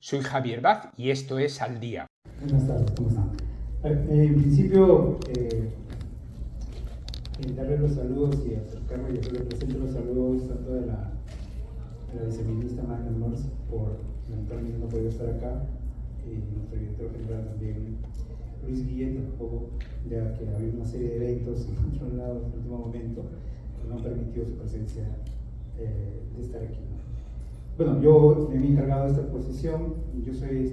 Soy Javier Baz y esto es Al Día. Buenas tardes, ¿cómo están? En principio, darle los saludos y acercarme y hacerle presente los saludos tanto de la viceministra Magda Mors, por lamentablemente no poder estar acá, y nuestro director general también, Luis Guillén, tampoco, ya que había una serie de eventos y controlados en el último momento que no han permitido su presencia de estar aquí. Bueno, yo me he encargado de esta posición. Yo soy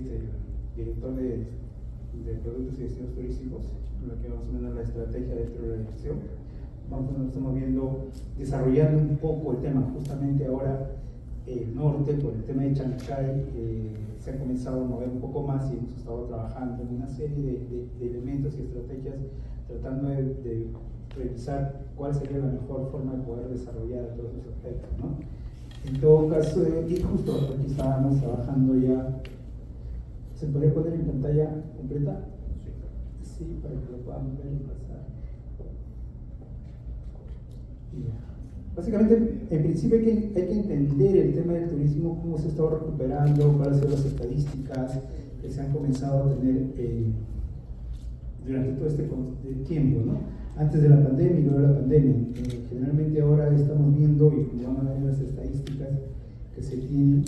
director de productos y destinos turísticos, lo que más o menos la estrategia dentro de la dirección. Nos estamos viendo, desarrollando un poco el tema, justamente ahora el norte, por el tema de Chancay, se ha comenzado a mover un poco más y hemos estado trabajando en una serie de elementos y estrategias, tratando de revisar cuál sería la mejor forma de poder desarrollar todos esos aspectos, ¿no? En todo caso, y justo aquí estábamos trabajando ya. ¿Se podría poner en pantalla completa? Sí, para que lo puedan ver y pasar. Básicamente, en principio hay que entender el tema del turismo, cómo se ha estado recuperando, cuáles son las estadísticas que se han comenzado a tener durante todo este tiempo, ¿no? Antes de la pandemia y luego de la pandemia. Generalmente ahora estamos viendo, y como van a ver las estadísticas que se tienen,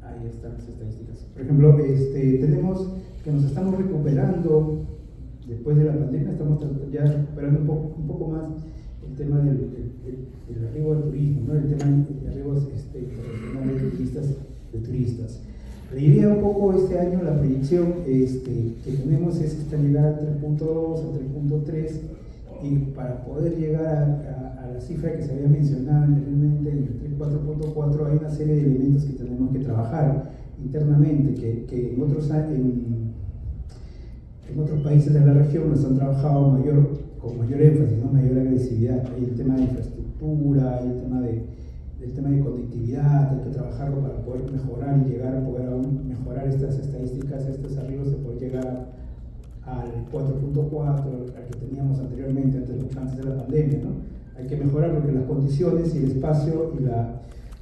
ahí están las estadísticas. Por ejemplo, tenemos que nos estamos recuperando después de la pandemia, estamos ya recuperando un poco más el tema del arribo al turismo, ¿no? El tema de arribos de turistas. La idea un poco este año, la proyección que tenemos es hasta llegar a 3.2 o 3.3, y para poder llegar a la cifra que se había mencionado anteriormente, el 4.4, hay una serie de elementos que tenemos que trabajar internamente, que en otros países de la región nos han trabajado con mayor énfasis, ¿no? Mayor agresividad. Hay el tema de infraestructura, hay el tema de conectividad, hay que trabajarlo para poder mejorar y llegar a poder aún mejorar estas estadísticas, estos arribos, de poder llegar al 4.4, al que teníamos anteriormente, antes de la pandemia, ¿no? Hay que mejorar porque las condiciones y el espacio y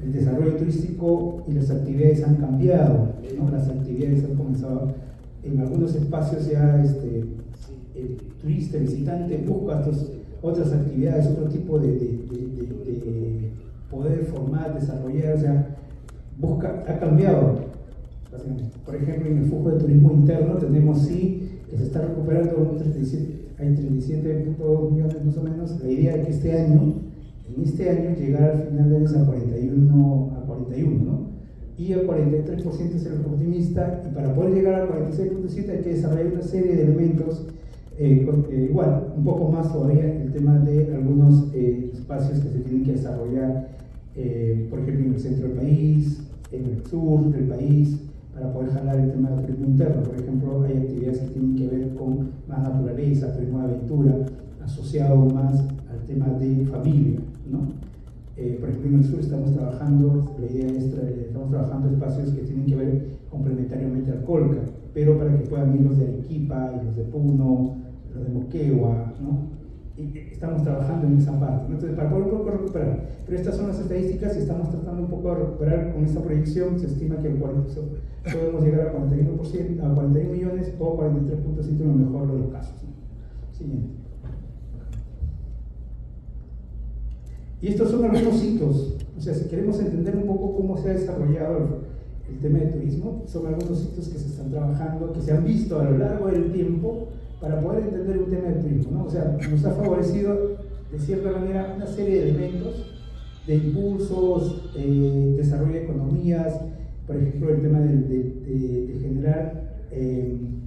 el desarrollo turístico y las actividades han cambiado, ¿no? Las actividades han comenzado en algunos espacios ya, el turista, el visitante busca otras actividades, otro tipo de poder formar, desarrollar, o sea, ha cambiado, básicamente. Por ejemplo, en el flujo de turismo interno tenemos que se está recuperando hay 37.2 millones más o menos. La idea es que en este año llegar al final de mes a 41, ¿no? Y el 43% es el optimista, y para poder llegar al 46.7 hay que desarrollar una serie de elementos, igual, un poco más todavía el tema de algunos espacios que se tienen que desarrollar, por ejemplo, en el centro del país, en el sur del país, para poder jalar el tema del turismo interno. Por ejemplo, hay actividades que tienen que ver con más naturaleza, turismo de aventura, asociado más al tema de familia, ¿no? Por ejemplo, en el sur estamos trabajando espacios que tienen que ver complementariamente al Colca, pero para que puedan ir los de Arequipa y los de Puno, los de Moquegua, ¿no? Y estamos trabajando en esa parte, ¿no? Entonces, para poder un poco recuperar. Pero estas son las estadísticas y estamos tratando un poco de recuperar con esta proyección. Se estima que podemos llegar a 41%, a 41 millones o 43.7 en lo mejor de los casos, ¿no? Siguiente. Y estos son algunos hitos, o sea, si queremos entender un poco cómo se ha desarrollado el tema de turismo, son algunos hitos que se están trabajando, que se han visto a lo largo del tiempo para poder entender un tema de turismo, ¿no? O sea, nos ha favorecido de cierta manera una serie de elementos, de impulsos, desarrollo de economías, por ejemplo, el tema de generar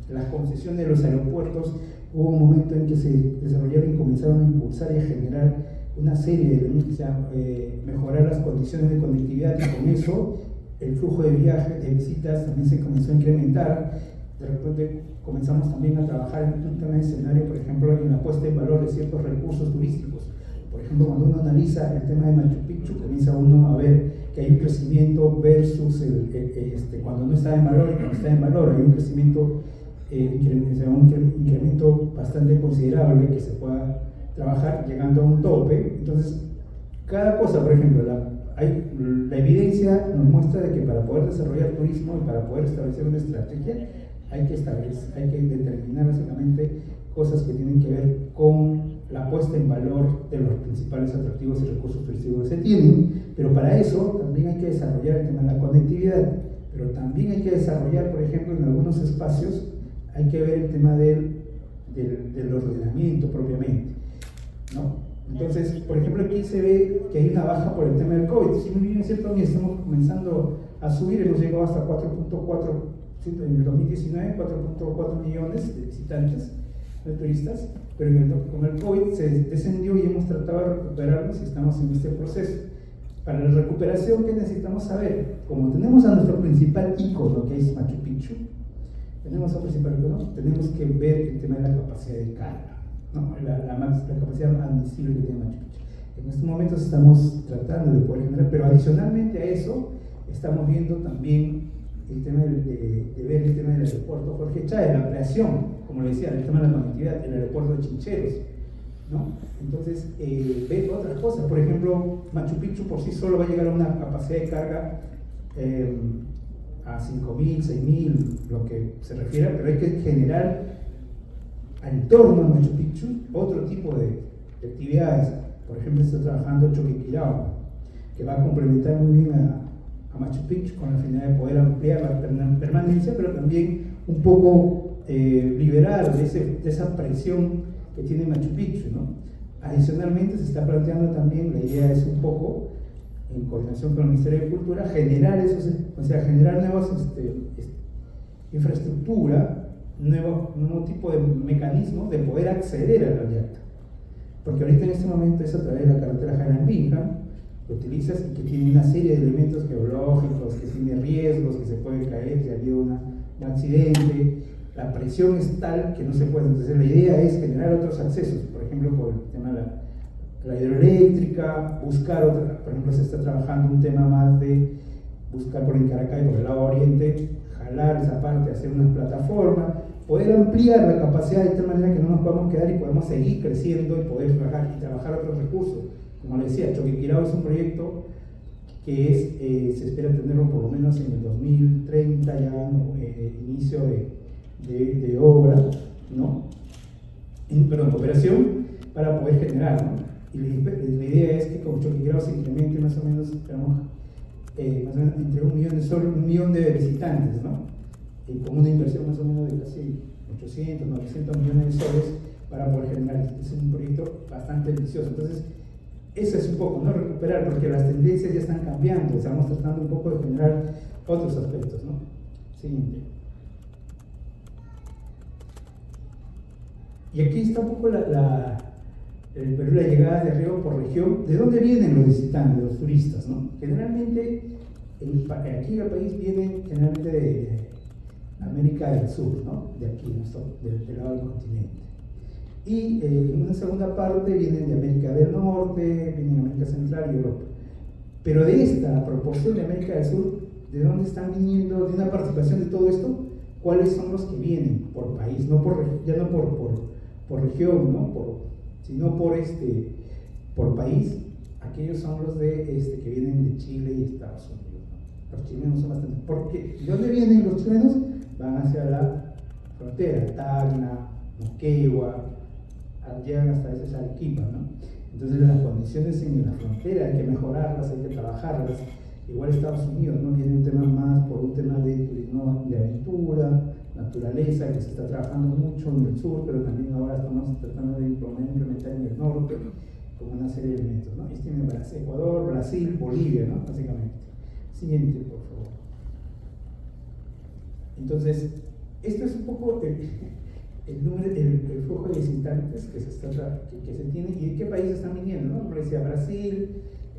las concesiones de los aeropuertos. Hubo un momento en que se desarrollaron y comenzaron a impulsar y a generar una serie de elementos, o sea, mejorar las condiciones de conectividad, y con eso el flujo de viajes, de visitas también se comenzó a incrementar. De repente comenzamos también a trabajar en un tema de escenario, por ejemplo, en la puesta en valor de ciertos recursos turísticos. Por ejemplo, cuando uno analiza el tema de Machu Picchu, comienza uno a ver que hay un crecimiento versus cuando no está en valor y cuando está en valor. Hay un crecimiento, un incremento bastante considerable que se pueda trabajar llegando a un tope. Entonces, cada cosa, por ejemplo, experiencia nos muestra de que para poder desarrollar turismo y para poder establecer una estrategia, hay que determinar básicamente cosas que tienen que ver con la puesta en valor de los principales atractivos y recursos turísticos que se tienen, pero para eso también hay que desarrollar el tema de la conectividad, pero también hay que desarrollar, por ejemplo, en algunos espacios, hay que ver el tema del ordenamiento propiamente, ¿no? Entonces, por ejemplo, aquí se ve que hay una baja por el tema del COVID. Si muy bien es cierto, estamos comenzando a subir, hemos llegado hasta 4.4, en el 2019, 4.4 millones de visitantes, de turistas, pero con el COVID se descendió y hemos tratado de recuperarnos y estamos en este proceso. Para la recuperación, ¿qué necesitamos saber? Como tenemos a nuestro principal ícono, que es Machu Picchu, tenemos que ver el tema de la capacidad de carga, ¿no? La capacidad admisible que tiene Machu Picchu. En estos momentos estamos tratando de poder generar, pero adicionalmente a eso, estamos viendo también el tema de ver el tema del aeropuerto Jorge Chávez, la ampliación, como le decía, el tema de la conectividad, el aeropuerto de Chincheros, ¿no? Entonces, ve otras cosas. Por ejemplo, Machu Picchu por sí solo va a llegar a una capacidad de carga a 5.000, 6.000, lo que se refiere, pero hay que generar en torno a Machu Picchu otro tipo de actividades. Por ejemplo, se está trabajando Choquequirao, que va a complementar muy bien a Machu Picchu con la finalidad de poder ampliar la permanencia, pero también un poco liberar de esa presión que tiene Machu Picchu, ¿no? Adicionalmente se está planteando también, la idea es un poco, en coordinación con el Ministerio de Cultura, generar nuevas infraestructura, nuevo tipo de mecanismos de poder acceder a la yacta. Porque ahorita en este momento es a través de la carretera Jaime Bingham, que utilizas y que tiene una serie de elementos geológicos, que tiene riesgos, que se puede caer si ha habido un accidente. La presión es tal que no se puede. Entonces la idea es generar otros accesos, por ejemplo, por el tema de la hidroeléctrica, buscar otra, por ejemplo, se está trabajando un tema más de buscar por el Caracay, por el lado oriente, jalar esa parte, hacer una plataforma, poder ampliar la capacidad de tal manera que no nos podamos quedar y podemos seguir creciendo y poder trabajar otros recursos. Como les decía, Choquequirao es un proyecto que se espera tenerlo por lo menos en el 2030, ya inicio de obra, ¿no? Perdón, operación, para poder generar, ¿no? Y la idea es que con Choquequirao se incremente más o menos, digamos, entre 1 millón de visitantes, ¿no? Y con una inversión más o menos de casi 800, 900 millones de soles para poder generar. Es un proyecto bastante ambicioso. Entonces, eso es un poco, ¿no? Recuperar, porque las tendencias ya están cambiando, estamos tratando un poco de generar otros aspectos, ¿no? Siguiente. Y aquí está un poco la llegada de río por región. ¿De dónde vienen los visitantes, los turistas, ¿no? Generalmente, aquí en el país vienen generalmente de América del Sur, ¿no? De aquí, del lado del continente. Y en una segunda parte vienen de América del Norte, vienen de América Central y Europa. Pero de esta proporción de América del Sur, ¿de dónde están viniendo? De una participación de todo esto, ¿cuáles son los que vienen por país? Ya no por región, ¿no? Sino por país. Aquellos son los que vienen de Chile y Estados Unidos, ¿no? Los chilenos son bastante. Porque ¿de dónde vienen los chilenos? Van hacia la frontera, Tacna, Moquegua, llegan hasta ese Arequipa, ¿no? Entonces las condiciones en la frontera hay que mejorarlas, hay que trabajarlas. Igual Estados Unidos, ¿no? Viene un tema más por un tema de turismo de aventura, naturaleza, que se está trabajando mucho en el sur, pero también ahora estamos tratando de implementar en el norte, con una serie de elementos, ¿no? Este tiene Ecuador, Brasil, Bolivia, ¿no? Básicamente. Siguiente, por favor. Entonces, esto es un poco el flujo de visitantes que se tiene y de qué países están viniendo, ¿no? Como decía, Brasil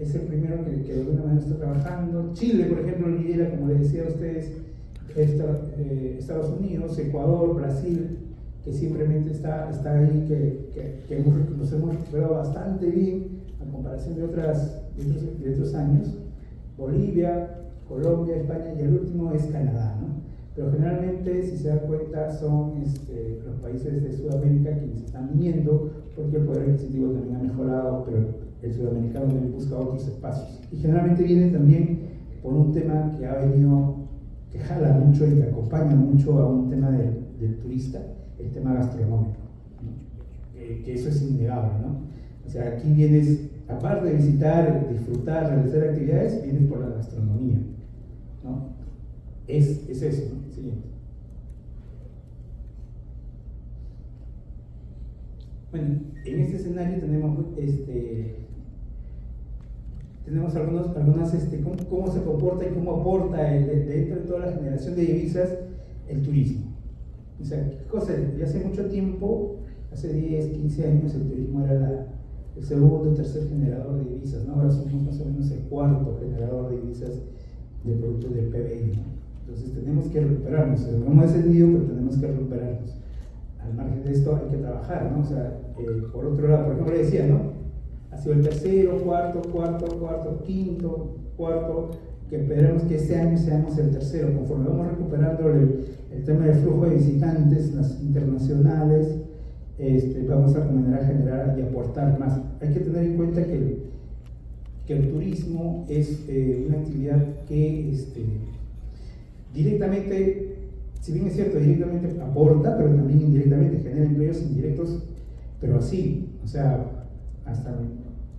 es el primero que de alguna manera está trabajando. Chile, por ejemplo, lidera, como les decía a ustedes, Estados Unidos, Ecuador, Brasil, que simplemente está ahí, que nos hemos recuperado bastante bien a comparación de otros años. Bolivia, Colombia, España y el último es Canadá, ¿no? Pero generalmente, si se dan cuenta, son los países de Sudamérica quienes están viniendo, porque el poder adquisitivo también ha mejorado, pero el sudamericano también busca otros espacios. Y generalmente vienen también por un tema que ha venido, que jala mucho y que acompaña mucho a un tema del turista, el tema gastronómico, ¿no? Que eso es innegable, ¿no? O sea, aquí vienes, aparte de visitar, disfrutar, realizar actividades, vienes por la gastronomía, ¿no? Es eso, ¿no? Siguiente. Bueno, en este escenario tenemos algunas cómo se comporta y cómo aporta dentro de toda la generación de divisas el turismo. O sea, ¿qué cosa? Ya hace mucho tiempo, hace 10, 15 años, el turismo era el segundo o tercer generador de divisas, ¿no? Ahora somos más o menos el cuarto generador de divisas del producto del PBI, ¿no? Entonces tenemos que recuperarnos, no hemos descendido, pero tenemos que recuperarnos. Al margen de esto hay que trabajar, ¿no? O sea, por otro lado, por ejemplo, le decía, ¿no? Ha sido el tercero, cuarto, quinto, cuarto, que esperemos que este año seamos el tercero. Conforme vamos recuperando el tema del flujo de visitantes internacionales, vamos a comenzar a generar y aportar más. Hay que tener en cuenta que el turismo es una actividad que directamente, si bien es cierto, directamente aporta, pero también indirectamente genera empleos indirectos, pero así, o sea, hasta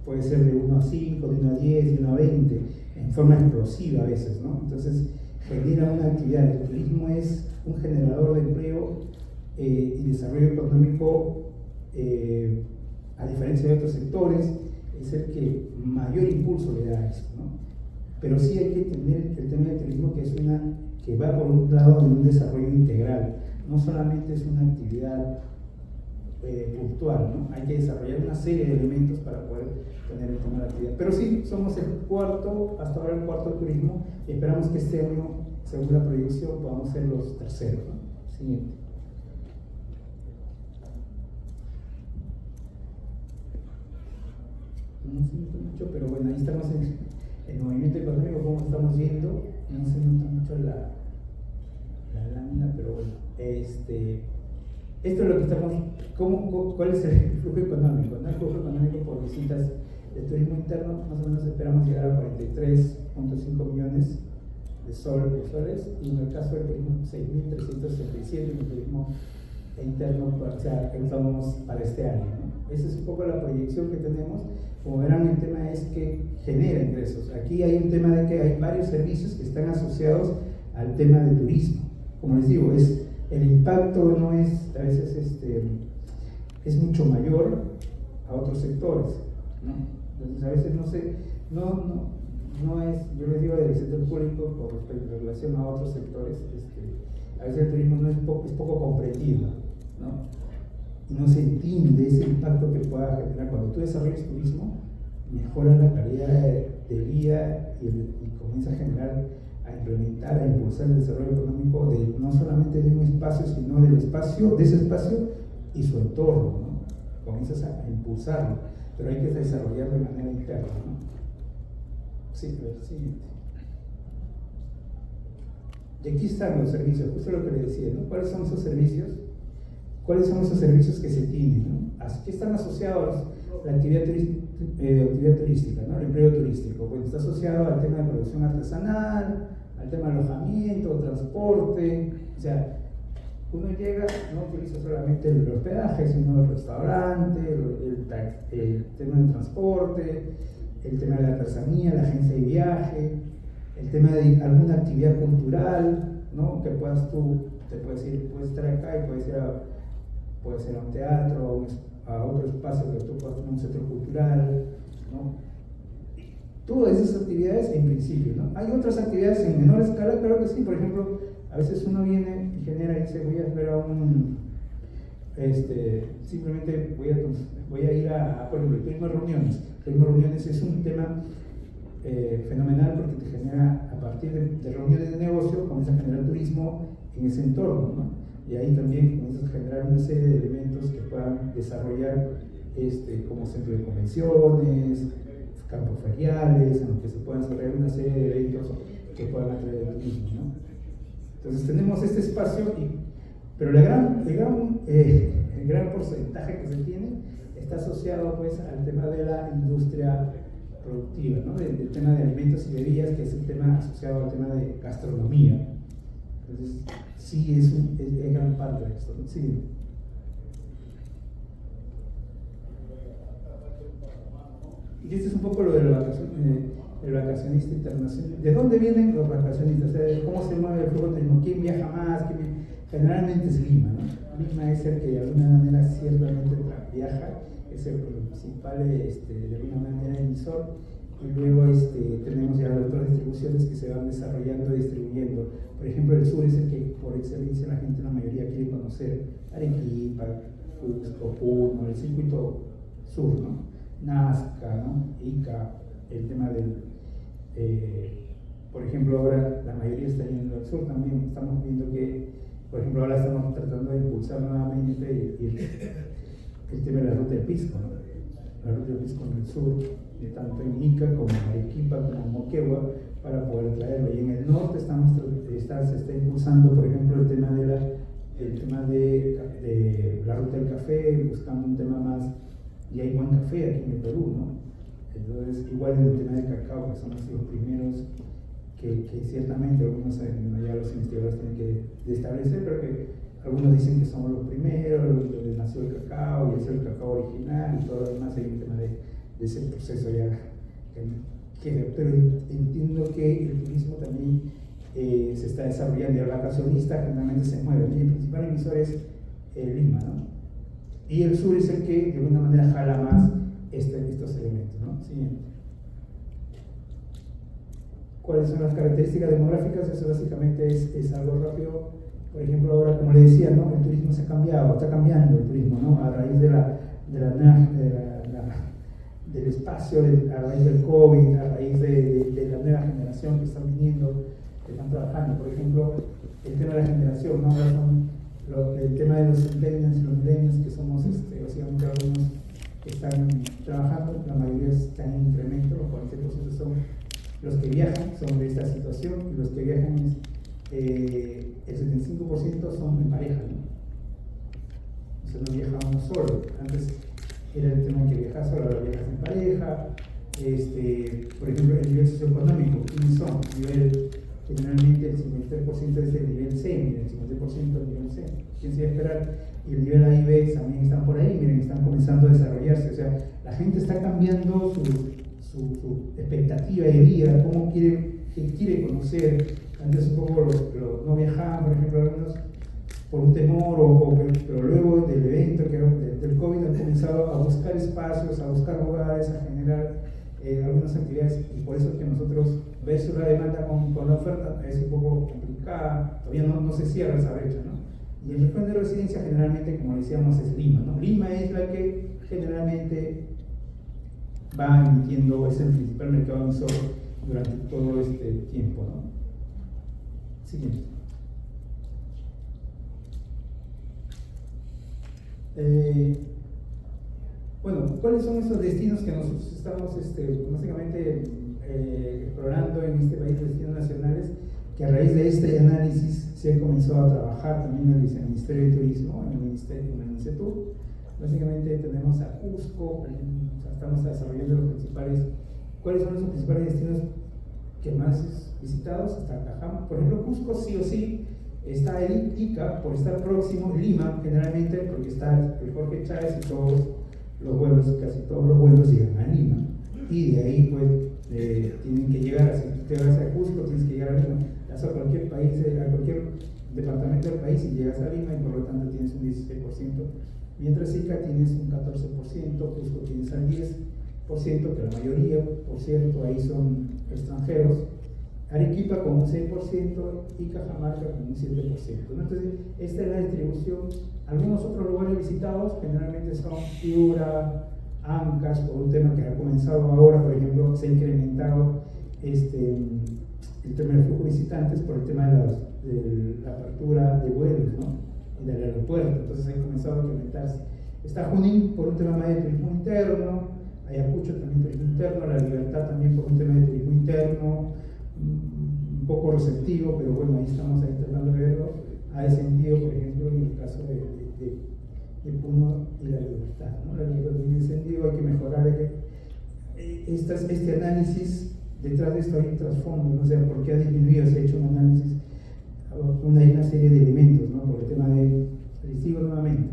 puede ser de 1 a 5, de 1 a 10, de 1 a 20, en forma explosiva a veces, ¿no? Entonces, genera una actividad. El turismo es un generador de empleo y desarrollo económico, a diferencia de otros sectores, es el que mayor impulso le da a esto, ¿no? Pero sí hay que tener el tema del turismo que va por un lado de un desarrollo integral, no solamente es una actividad puntual, ¿no? Hay que desarrollar una serie de elementos para poder tener el tema de la actividad. Pero sí, somos hasta ahora el cuarto turismo, y esperamos que este año, según la proyección, podamos ser los terceros, ¿no? Siguiente. No se nota mucho, pero bueno, ahí estamos en el movimiento económico, cómo estamos yendo. No se nota mucho la lámina, pero bueno, esto es lo que estamos, ¿cuál es el flujo económico? ¿No? El flujo económico por visitas de turismo interno, más o menos esperamos llegar a 43.5 millones de soles, y en el caso del turismo 6.367, y el turismo interno, o sea, que usamos para este año, ¿no? Esa es un poco la proyección que tenemos. Como verán, el tema es que genera ingresos. Aquí hay un tema de que hay varios servicios que están asociados al tema de turismo. Como les digo, el impacto no es, a veces es mucho mayor a otros sectores, ¿no? Entonces a veces no es, yo les digo del sector público con respecto en relación a otros sectores, a veces el turismo es poco comprendido, ¿no? Y no se entiende ese impacto que pueda generar. Cuando tú desarrollas turismo, mejoras la calidad de vida y comienza a generar, a implementar, a impulsar el desarrollo económico no solamente de un espacio, sino de ese espacio y su entorno, ¿no? Comienzas a impulsarlo, pero hay que desarrollarlo de manera interna, ¿no? Sí, pero siguiente. Y aquí están los servicios, justo lo que le decía, ¿no? ¿Cuáles son esos servicios? ¿Cuáles son esos servicios que se tienen, ¿no? ¿A qué están asociados la actividad turística, ¿no? El empleo turístico? Bueno, está asociado al tema de producción artesanal, al tema de alojamiento, transporte. O sea, uno llega, no utiliza solamente el hospedaje, sino el restaurante, el tema de transporte, el tema de la artesanía, la agencia de viaje, el tema de alguna actividad cultural, ¿no? Que puedas puedes estar acá y puedes ir a un teatro, a otro espacio que tú puedas tener un centro cultural, ¿no? Todas esas actividades en principio, ¿no? Hay otras actividades en menor escala, claro que sí. Por ejemplo, a veces uno viene y genera y dice, voy a esperar simplemente voy a ir por ejemplo, el turismo de reuniones. El turismo de reuniones es un tema fenomenal porque te genera, a partir de reuniones de negocio, comienza a generar turismo en ese entorno, ¿no? Y ahí también comienzas a generar una serie de elementos que puedan desarrollar como centro de convenciones, campos feriales, en los que se puedan desarrollar una serie de eventos que puedan atraer al turismo, ¿no? Entonces tenemos este espacio, pero el gran porcentaje que se tiene está asociado pues al tema de la industria productiva, ¿no? Del tema de alimentos y bebidas, que es el tema asociado al tema de gastronomía. Entonces, sí, es gran parte de esto, ¿no? Sí. Y este es un poco lo del el vacacionista internacional. ¿De dónde vienen los vacacionistas? O sea, ¿cómo se mueve el flujo turismo? ¿Quién viaja más? Generalmente es Lima, ¿no? Lima es el que de alguna manera ciertamente viaja, es el principal, de alguna manera, emisor. Y luego tenemos ya otras distribuciones que se van desarrollando y distribuyendo. Por ejemplo, el sur es el que por excelencia la gente, la mayoría, quiere conocer. Arequipa, Cusco, Puno, el circuito sur, ¿no? Nazca, ¿no? Ica, el tema del, por ejemplo, ahora la mayoría está yendo al sur también. Estamos viendo que, por ejemplo, ahora estamos tratando de impulsar nuevamente el tema de la ruta del Pisco, ¿no? La ruta del Pisco en el sur, tanto en Ica como en Arequipa como en Moquegua, para poder traerlo. Y en el norte se está impulsando, por ejemplo, el tema de la ruta del café, buscando un tema más. Y hay buen café aquí en el Perú, ¿no? Entonces, igual en el tema del cacao, que son los primeros que ciertamente algunos ya los investigadores tienen que establecer, pero que algunos dicen que somos los primeros, donde nació el cacao y es el cacao original y todo lo demás. Hay un tema de ese proceso ya. Pero entiendo que el turismo también se está desarrollando y el vacacionista generalmente se mueve. Y el principal emisor es Lima, ¿no? Y el sur es el que de alguna manera jala más estos elementos, ¿no? Siguiente. ¿Cuáles son las características demográficas? Eso básicamente es algo rápido. Por ejemplo, ahora, como le decía, ¿no? El turismo se ha cambiado, está cambiando el turismo, ¿no? A raíz del espacio, a raíz del COVID, a raíz de la nueva generación que están viniendo, que están trabajando. Por ejemplo, el tema de la generación, ¿no? Ahora el tema de los centennials y los millennials, que somos básicamente algunos que están trabajando, la mayoría están en incremento, los 40% son los que viajan, son de esta situación, y los que viajan, el 75% son en pareja, ¿no? O sea, no viaja uno solo. Antes era el tema que viajas solo, ahora viajas en pareja. Por ejemplo, el nivel socioeconómico, ¿quiénes son? Generalmente el 53% es del nivel C, miren, el 50% del nivel C. ¿Quién se va a esperar? Y el nivel A y B también están por ahí, miren, están comenzando a desarrollarse. O sea, la gente está cambiando su expectativa de vida, qué quiere conocer. Antes un poco no viajaban, por ejemplo, algunos por un temor, pero luego del evento, del COVID, han comenzado a buscar espacios, a buscar lugares, a generar algunas actividades, y por eso es que nosotros versus la demanda con la oferta es un poco complicada, todavía no se cierra esa brecha, ¿no? Y el mercado de residencia generalmente, como decíamos, es Lima, ¿no? Lima es la que generalmente va emitiendo, es el principal mercado emisor durante todo este tiempo, ¿no? Siguiente. Bueno, ¿cuáles son esos destinos que nosotros estamos básicamente explorando en este país, destinos nacionales, que a raíz de este análisis se ha comenzado a trabajar también en el Ministerio de Turismo, en el INCETUR? Básicamente tenemos a Cusco, estamos desarrollando los principales. ¿Cuáles son los principales destinos que más visitados? Está Cajama, por ejemplo. Cusco sí o sí está el Ica, por estar próximo. Lima, generalmente, porque está el Jorge Chávez y todos los vuelos, casi todos los vuelos llegan a Lima, y de ahí pues tienen que llegar, si te vas a Cusco tienes que llegar a Lima, vas a cualquier país, a cualquier departamento del país y llegas a Lima, y por lo tanto tienes un 16%, mientras Ica tienes un 14%, Cusco tienes al 10%, que la mayoría, por cierto, ahí son extranjeros. Arequipa con un 6% y Cajamarca con un 7%. ¿No? Entonces, esta es la distribución. Algunos otros lugares visitados generalmente son Piura, Ancash, por un tema que ha comenzado ahora, por ejemplo, se ha incrementado el tema del flujo de visitantes por el tema de la apertura de vuelos, ¿no? Del aeropuerto. Entonces ha comenzado a incrementarse. Está Junín por un tema más de turismo interno, Ayacucho también turismo interno, La Libertad también por un tema de turismo interno, un poco receptivo, pero bueno, ahí estamos tratando de verlo. Ha descendido, por ejemplo, en el caso de Puno y La Libertad, ¿no? La Libertad tiene descendido, hay que mejorar, este análisis, detrás de esto hay un trasfondo, ¿no? O sea, ¿por qué ha disminuido? Se ha hecho un análisis, hay una serie de elementos, ¿no? Por el tema de, les digo nuevamente,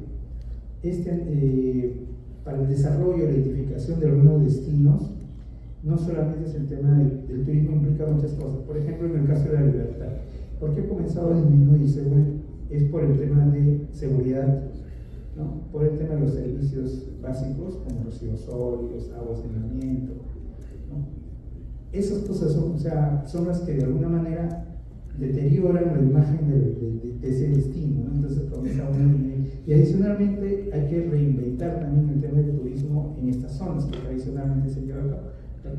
para el desarrollo y la identificación de algunos destinos, no solamente es el tema del turismo, implica muchas cosas. Por ejemplo, en el caso de la libertad, ¿por qué ha comenzado a disminuirse? Bueno, es por el tema de seguridad, ¿no? Por el tema de los servicios básicos, como residuos sólidos, agua, saneamiento, ¿no? Esas cosas son las que de alguna manera deterioran la imagen de ese destino, ¿no? Entonces comienza a y adicionalmente hay que reinventar también el tema del turismo en estas zonas que tradicionalmente se lleva a cabo.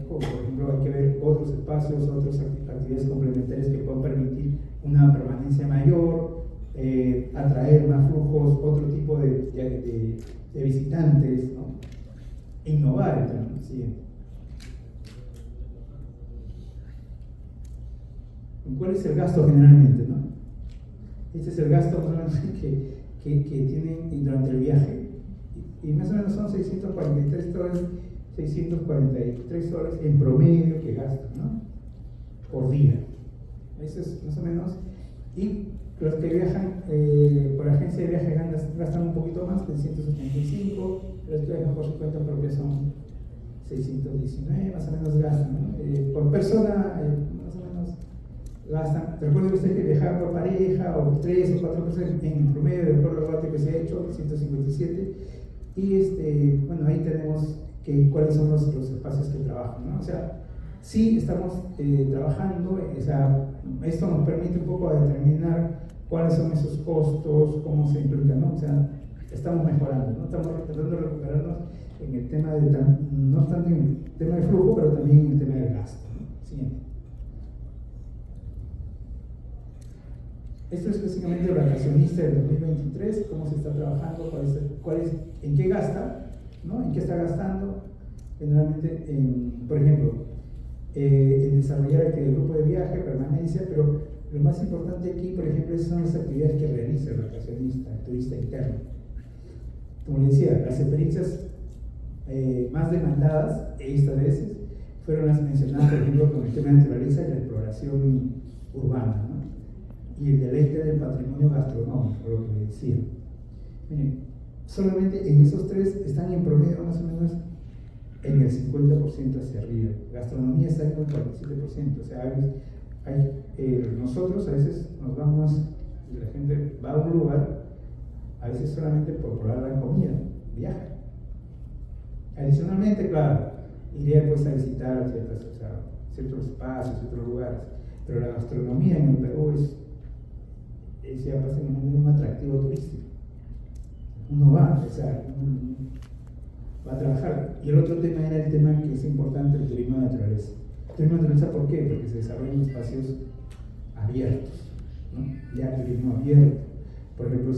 Por ejemplo, hay que ver otros espacios, otras actividades complementarias que puedan permitir una permanencia mayor, atraer más flujos, otro tipo de visitantes, ¿no? Innovar también, ¿sí? ¿Cuál es el gasto generalmente, no? Este es el gasto que tienen durante el viaje, y más o menos son $643 en promedio que gastan, ¿no? Por día. Eso es más o menos. Y los que viajan por agencia de viaje gastan un poquito más, 375. Los que viajan por su cuenta propia son 619, más o menos gastan, ¿no? Por persona, más o menos gastan. Recuerden ustedes que viajar por pareja o 3 o 4 personas en promedio, de acuerdo al ratio que se ha hecho, 157. Y bueno, ahí tenemos cuáles son los espacios que trabajan, ¿no? O sea, sí estamos trabajando, o sea, esto nos permite un poco determinar cuáles son esos costos, cómo se implican, ¿no? O sea, estamos mejorando, ¿no? Estamos tratando de recuperarnos en el tema no tanto en el tema de flujo, pero también en el tema del gasto, ¿no? Siguiente. Esto es básicamente el vacacionista del 2023, cómo se está trabajando, en qué gasta, ¿no? ¿En qué está gastando? Generalmente, por ejemplo, en desarrollar el grupo de viaje, permanencia, pero lo más importante aquí, por ejemplo, son las actividades que realiza el vacacionista, el turista interno. Como les decía, las experiencias más demandadas esta vez fueron las mencionadas, por ejemplo, con el tema de naturaleza y la exploración urbana, ¿no? Y el deleite del patrimonio gastronómico, lo que decía. Miren, solamente en esos tres están en promedio más o menos en el 50% hacia arriba. Gastronomía está en el 47%. O sea, nosotros a veces nos vamos, la gente va a un lugar, a veces solamente por probar la comida, viaja. Adicionalmente, claro, iría pues a visitar ciertos espacios, ciertos lugares, pero la gastronomía en el Perú es ya básicamente un atractivo turístico. Uno va, va a trabajar. Y el otro tema era el tema que es importante, el turismo de naturaleza. El turismo de naturaleza, ¿por qué? Porque se desarrolla en espacios abiertos, ¿no? Ya turismo abierto. Por ejemplo,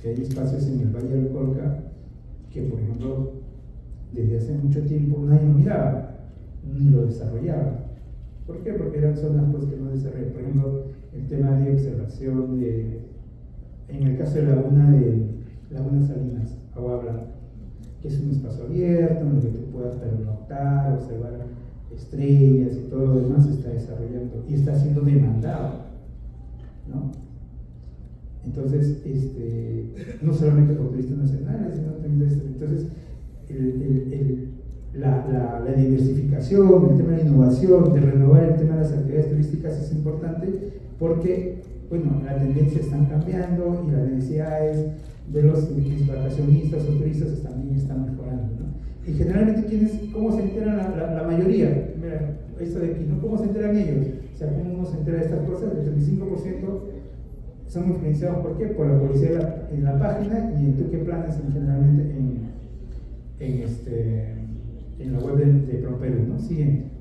hay espacios en el Valle del Colca que, por ejemplo, desde hace mucho tiempo nadie lo miraba, ni lo desarrollaba. ¿Por qué? Porque eran zonas pues, que no desarrollaban. Por ejemplo, el tema de observación en el caso de Laguna Salinas, Agua Blanca, que es un espacio abierto en el que tú puedas pernoctar, observar estrellas y todo lo demás, se está desarrollando y está siendo demandado, ¿no? Entonces, no solamente por turistas nacionales, sino también entonces la diversificación, el tema de la innovación, de renovar el tema de las actividades turísticas es importante porque, bueno, las tendencias están cambiando y las necesidades de los vacacionistas o turistas también están mejorando, ¿no? Y generalmente, ¿cómo se enteran la mayoría? Mira, esto de aquí, ¿no? ¿Cómo se enteran ellos? O sea, ¿cómo uno se entera de estas cosas? El 35% son influenciados, ¿por qué? Por la publicidad en la página y en tú qué planes generalmente en la web de ProPerú, ¿no? Siguiente.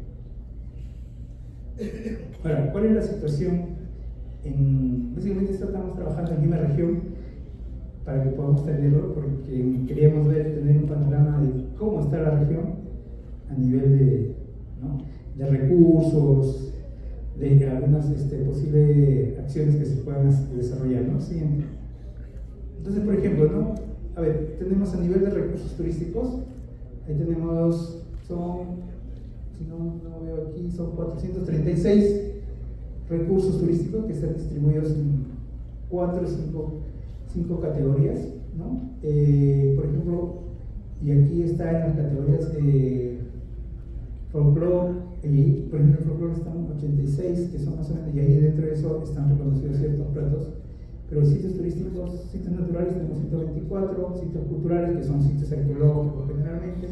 Ahora, ¿cuál es la situación? Básicamente estamos trabajando en Lima región para que podamos tenerlo, porque queríamos tener un panorama de cómo está la región a nivel de recursos, de algunas posibles acciones que se puedan desarrollar, ¿no? Siguiente. Entonces, por ejemplo, ¿no? A ver, tenemos a nivel de recursos turísticos, ahí tenemos, son si no veo aquí, son 436 recursos turísticos que están distribuidos en 4 o 5 categorías, ¿no? Por ejemplo, y aquí está en las categorías folclore, y por ejemplo en folclore están 86, que son más o menos, y ahí dentro de eso están reconocidos ciertos platos, pero sitios turísticos, sitios naturales tenemos 124, sitios culturales, que son sitios arqueológicos generalmente,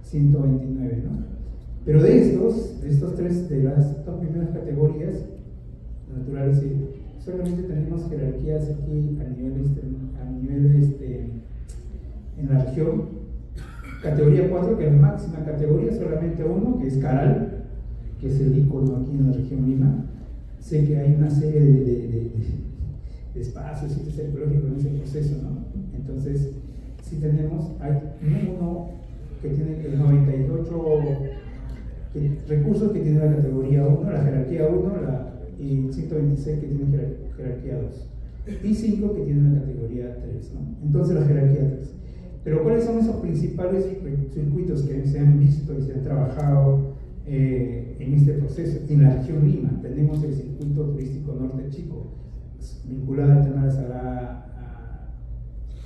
129, ¿no? Pero de estos tres, de las dos primeras categorías, naturales, solamente tenemos jerarquías aquí a nivel en la región. Categoría 4, que es la máxima categoría, solamente uno, que es Caral, que es el ícono aquí en la región Lima. Sé que hay una serie de espacios, sitios arqueológicos en ese proceso, ¿no? Entonces, sí tenemos, hay uno que tiene el 98 recursos que tiene la categoría 1, la jerarquía 1, y 126 que tiene jerarquía 2, y 5 que tiene la categoría 3, ¿no? Entonces la jerarquía 3. Pero ¿cuáles son esos principales circuitos que se han visto y se han trabajado en este proceso? En la región Lima tenemos el circuito turístico Norte Chico, vinculado al tema de la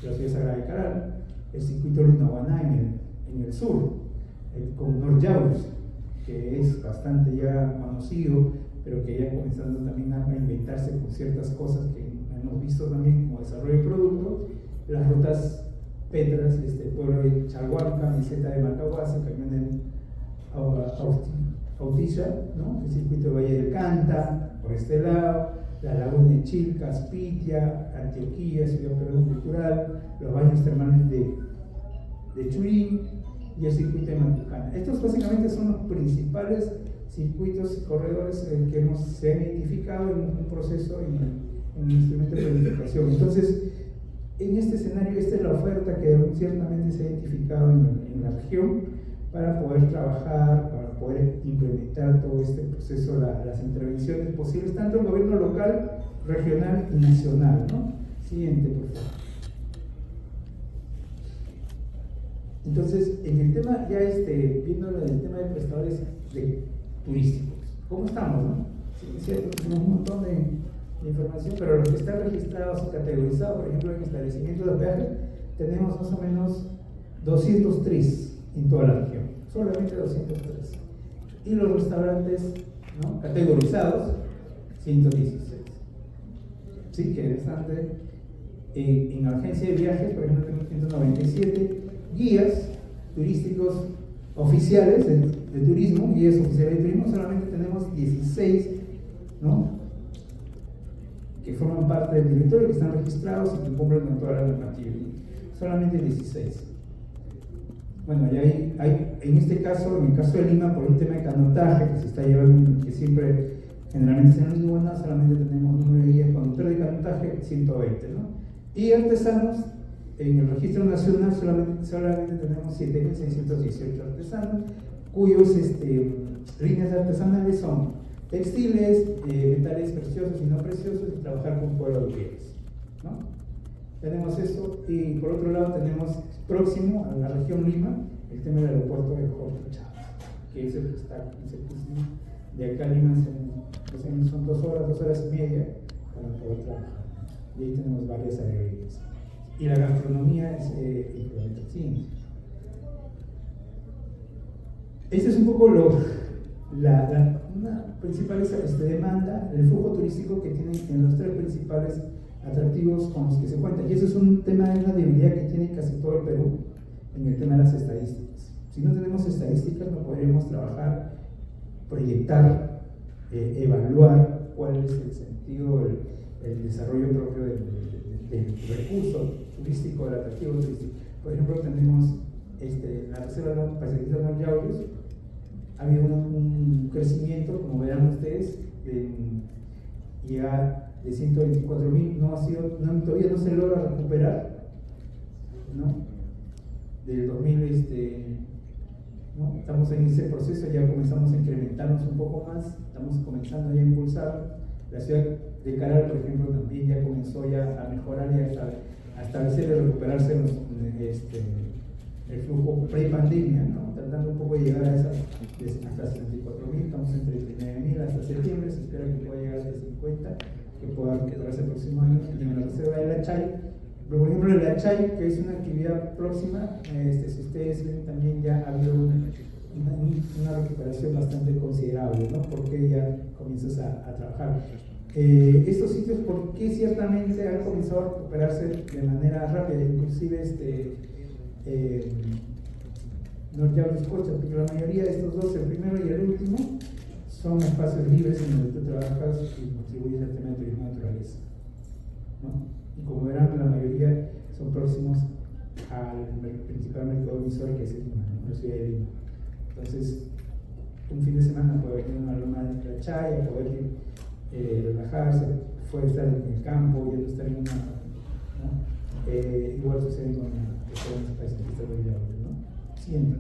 ciudad sagrada de Caral, el circuito Lunahuaná en el sur, con Noryaurus, que es bastante ya conocido, pero que ya comenzando también a inventarse con ciertas cosas que hemos visto también como desarrollo de producto, las rutas Petras, pueblo de Chalhuanca, meseta de Macahuasi, Cañón Autilla, ¿no? El circuito de Valle del Canta, por este lado, la laguna de Chilcas, Pitia, Antioquía, Ciudad Perdón Cultural, los baños termales de Churín y el circuito de Matucana. Estos básicamente son los principales circuitos y corredores que se han identificado en un proceso, en un instrumento de planificación. Entonces, en este escenario, esta es la oferta que ciertamente se ha identificado en la región para poder trabajar, para poder implementar todo este proceso, las intervenciones posibles, tanto en gobierno local, regional y nacional, ¿no? Siguiente, por favor. Entonces, en el tema, ya viendo el tema de prestadores turísticos, ¿cómo estamos, no? Sí, es cierto, tenemos un montón de información, pero los que están registrados y categorizados, por ejemplo, en establecimientos de hospedaje, tenemos más o menos 203 en toda la región, solamente 203. Y los restaurantes, ¿no?, categorizados, 116. Sí, que es bastante. En agencia de viajes, por ejemplo, tenemos 197. Guías turísticos oficiales de turismo, guías oficiales de turismo, solamente tenemos 16, ¿no?, que forman parte del directorio, que están registrados y que cumplen con toda la normativa. Solamente 16. Bueno, ya hay, en este caso, en el caso de Lima, por un tema de canotaje que se está llevando, que siempre, generalmente se nos dice, solamente tenemos número de guías conductores de canotaje, 120, ¿no? Y artesanos, en el registro nacional solamente tenemos 7.618 artesanos, cuyos líneas artesanales son textiles, metales preciosos y no preciosos, y trabajar con cuero de pieles, ¿no? Tenemos eso, y por otro lado tenemos próximo a la región Lima el tema del aeropuerto de Jorge Chávez, que es el que está cerquísimo de acá a Lima, son 2 horas y media para poder trabajar, y ahí tenemos varias aerolíneas. Y la gastronomía es sí. Este es un poco una principal demanda, el flujo turístico que tienen en los 3 principales atractivos con los que se cuentan. Y eso es un tema, de una debilidad que tiene casi todo el Perú en el tema de las estadísticas. Si no tenemos estadísticas, no podríamos trabajar, proyectar, evaluar cuál es el sentido, el desarrollo propio del recurso turístico, del atractivo turístico. Por ejemplo, tenemos la reserva paisajística de Noryaurus. Ha habido un crecimiento, como verán ustedes, ya de 124.000, todavía no se logra recuperar, ¿no? Del 2000, ¿no? Estamos en ese proceso, ya comenzamos a incrementarnos un poco más, estamos comenzando ya a impulsar. La ciudad de Caral, por ejemplo, también ya comenzó ya a mejorar y a establecer y a recuperarse el flujo pre-pandemia, ¿no? Tratando un poco de llegar a esa, hasta 64.000, estamos entre 39.000 hasta septiembre, se espera que pueda llegar hasta 50, que pueda recuperarse el próximo año. Y en la reserva del Achay, por ejemplo, el Achay, que es una actividad próxima, si ustedes ven, también ya ha habido una recuperación bastante considerable, ¿no? Porque ya comienzas a trabajar. Estos sitios, ¿por qué ciertamente han comenzado a recuperarse de manera rápida? Inclusive Norte Escocia, porque la mayoría de estos dos, el primero y el último, son espacios libres en donde tú trabajas y contribuyes al tema de turismo de naturaleza, ¿no? Y como verán, la mayoría son próximos al principal mercado emisor, que es el Lima, ¿no? La ciudad de Lima. Entonces, un fin de semana puede venir una loma de la Chaya, poder relajarse, puede estar en el campo, y estar en una, ¿no? Igual sucede con los países que están desarrollados, ¿no? Siguiente.